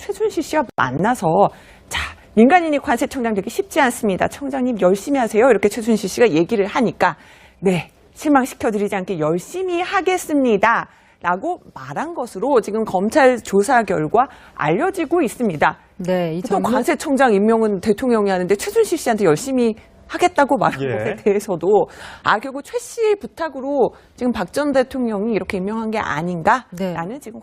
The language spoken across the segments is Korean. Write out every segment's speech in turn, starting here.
최순실 씨와 만나서 자, 민간인이 관세청장 되기 쉽지 않습니다. 청장님 열심히 하세요. 이렇게 최순실 씨가 얘기를 하니까 네, 실망시켜드리지 않게 열심히 하겠습니다. 라고 말한 것으로 지금 검찰 조사 결과 알려지고 있습니다. 네, 또 관세청장 임명은 대통령이 하는데 최순실 씨한테 열심히 하겠다고 말한 것에 대해서도 결국 최 씨의 부탁으로 지금 박 전 대통령이 이렇게 임명한 게 아닌가라는 지금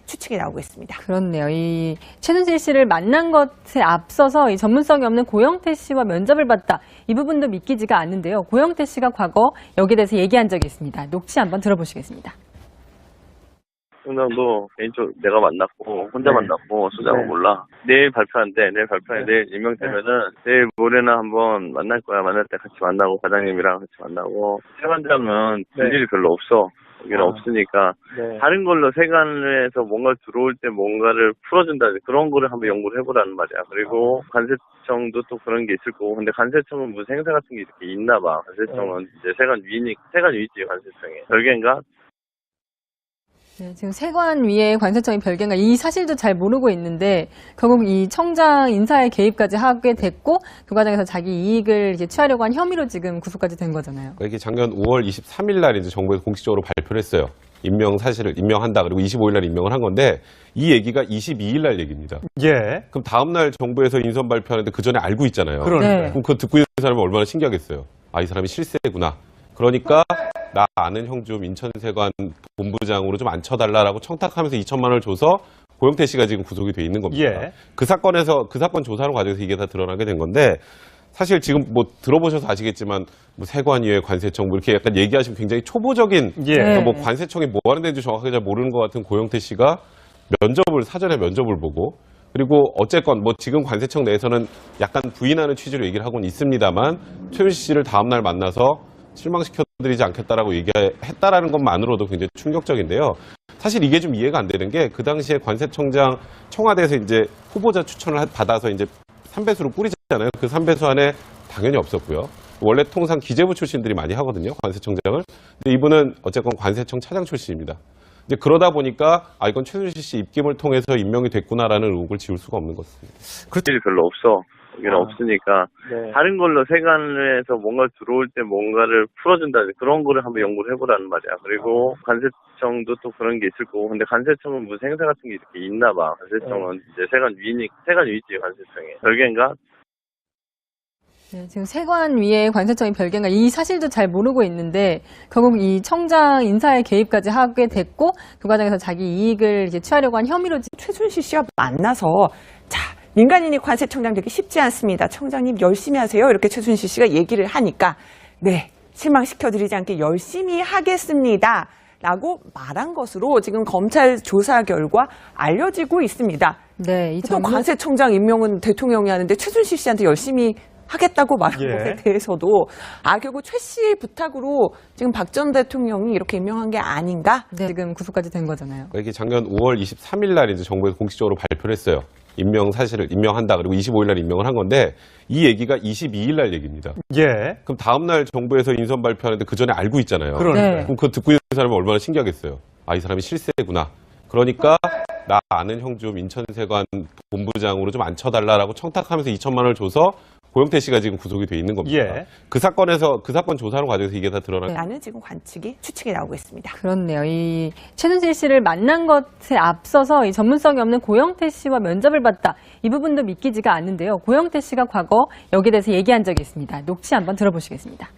추측이 나오고 있습니다. 그렇네요. 이 최순실 씨를 만난 것에 앞서서 이 전문성이 없는 고영태 씨와 면접을 봤다. 이 부분도 믿기지가 않는데요. 고영태 씨가 과거 여기에 대해서 얘기한 적이 있습니다. 녹취 한번 들어보시겠습니다. 총장도 개인적으로 내가 만났고 혼자 만났고 소장은 몰라. 내일 발표하는데 내일 임명되면은 내일 모레나 한번 만날 거야. 만날 때 같이 만나고 과장님이랑 같이 만나고 세관장은 볼 일이 별로 없어. 여기는 없으니까 다른 걸로 세관에서 뭔가 들어올 때 뭔가를 풀어준다 그런 거를 한번 연구를 해보라는 말이야. 그리고 관세청도 또 그런 게 있을 거고 근데 관세청은 무슨 행사 같은 게 이렇게 있나 봐. 관세청은 이제 세관 위지 관세청에 별개인가? 네, 지금 세관 위에 관세청이 별개인가 이 사실도 잘 모르고 있는데 결국 이 청장 인사에 개입까지 하게 됐고 그 과정에서 자기 이익을 이제 취하려고 한 혐의로 지금 구속까지 된 거잖아요. 이게 작년 5월 23일 날 이제 정부에서 공식적으로 발표를 했어요. 임명 사실을 임명한다. 그리고 25일 날 임명을 한 건데 이 얘기가 22일 날 얘기입니다. 그럼 다음 날 정부에서 인선 발표하는데 그 전에 알고 있잖아요. 그럼 그거 듣고 있는 사람은 얼마나 신기하겠어요. 이 사람이 실세구나. 그러니까 나 아는 형 좀 인천세관 본부장으로 좀 앉혀달라라고 청탁하면서 2천만 원을 줘서 고영태 씨가 지금 구속이 돼 있는 겁니다. 그 사건 조사하는 과정에서 이게 다 드러나게 된 건데 사실 지금 뭐 들어보셔서 아시겠지만 뭐 세관위에 관세청 뭐 이렇게 약간 얘기하시면 굉장히 초보적인 뭐 관세청이 뭐 하는 데인지 정확하게 잘 모르는 것 같은 고영태 씨가 사전에 면접을 보고 그리고 어쨌건 뭐 지금 관세청 내에서는 약간 부인하는 취지로 얘기를 하고는 있습니다만 최순실 씨를 다음 날 만나서 실망시켜드리지 않겠다라고 얘기했다라는 것만으로도 굉장히 충격적인데요. 사실 이게 좀 이해가 안 되는 게 그 당시에 관세청장 청와대에서 이제 후보자 추천을 받아서 이제 3배수로 뿌리잖아요. 그 3배수 안에 당연히 없었고요. 원래 통상 기재부 출신들이 많이 하거든요. 관세청장을. 근데 이분은 어쨌건 관세청 차장 출신입니다. 이제 그러다 보니까 이건 최순실 씨 입김을 통해서 임명이 됐구나라는 의혹을 지울 수가 없는 것 같습니다. 그럴 일이 별로 없어. 여기는 없으니까 다른 걸로 세관에서 뭔가 들어올 때 뭔가를 풀어준다 그런 거를 한번 연구를 해보라는 말이야. 그리고 관세청도 또 그런 게 있을 거고 근데 관세청은 무슨 행사 같은 게 이렇게 있나 봐. 관세청은 이제 세관 위지 관세청에 별개인가? 네, 지금 세관 위에 관세청이 별개인가 이 사실도 잘 모르고 있는데 결국 이 청장 인사에 개입까지 하게 됐고 그 과정에서 자기 이익을 이제 취하려고 한 혐의로 최순실 씨와 만나서 자, 민간인이 관세청장 되기 쉽지 않습니다. 청장님 열심히 하세요. 이렇게 최순실 씨가 얘기를 하니까 네, 실망시켜드리지 않게 열심히 하겠습니다. 라고 말한 것으로 지금 검찰 조사 결과 알려지고 있습니다. 네, 또 관세청장 임명은 대통령이 하는데 최순실 씨한테 열심히 하겠다고 말한 것에 대해서도 결국 최 씨의 부탁으로 지금 박 전 대통령이 이렇게 임명한 게 아닌가? 지금 구속까지 된 거잖아요. 이게 작년 5월 23일 날 이제 정부에서 공식적으로 발표를 했어요. 임명 사실을 임명한다. 그리고 25일 날 임명을 한 건데 이 얘기가 22일 날 얘기입니다. 그럼 다음 날 정부에서 인선 발표하는데 그 전에 알고 있잖아요. 그럼 그거 듣고 있는 사람은 얼마나 신기하겠어요. 이 사람이 실세구나. 그러니까 나 아는 형 좀 인천세관 본부장으로 좀 앉혀달라라고 청탁하면서 2천만 원을 줘서 고영태 씨가 지금 구속이 돼 있는 겁니다. 그 사건 조사하는 과정에서 이게 다 드러나는 지금 추측이 나오고 있습니다. 그렇네요. 이 최순실 씨를 만난 것에 앞서서 이 전문성이 없는 고영태 씨와 면접을 봤다. 이 부분도 믿기지가 않는데요. 고영태 씨가 과거 여기에 대해서 얘기한 적이 있습니다. 녹취 한번 들어보시겠습니다.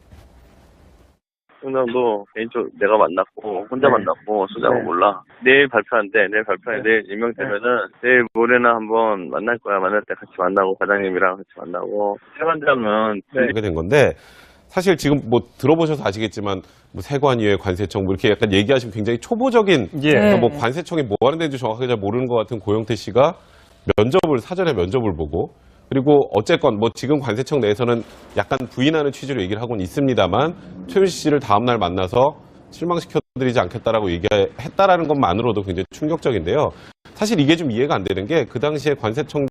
총장도 개인적으로 내가 만났고 혼자 만났고 소장은 몰라. 내일 발표하는데 내일 임명되면은 내일 모레나 한번 만날 거야. 만날 때 같이 만나고 과장님이랑 같이 만나고 세관장은 이렇게 된 건데 사실 지금 뭐 들어보셔서 아시겠지만 뭐 세관위에 관세청 뭐 이렇게 약간 얘기하시면 굉장히 초보적인 뭐 관세청이 뭐 하는 데인지 정확하게 잘 모르는 것 같은 고영태 씨가 사전에 면접을 보고 그리고 어쨌건 뭐 지금 관세청 내에서는 약간 부인하는 취지로 얘기를 하고는 있습니다만 최순실 씨를 다음 날 만나서 실망시켜드리지 않겠다라고 얘기했다라는 것만으로도 굉장히 충격적인데요. 사실 이게 좀 이해가 안 되는 게 그 당시에 관세청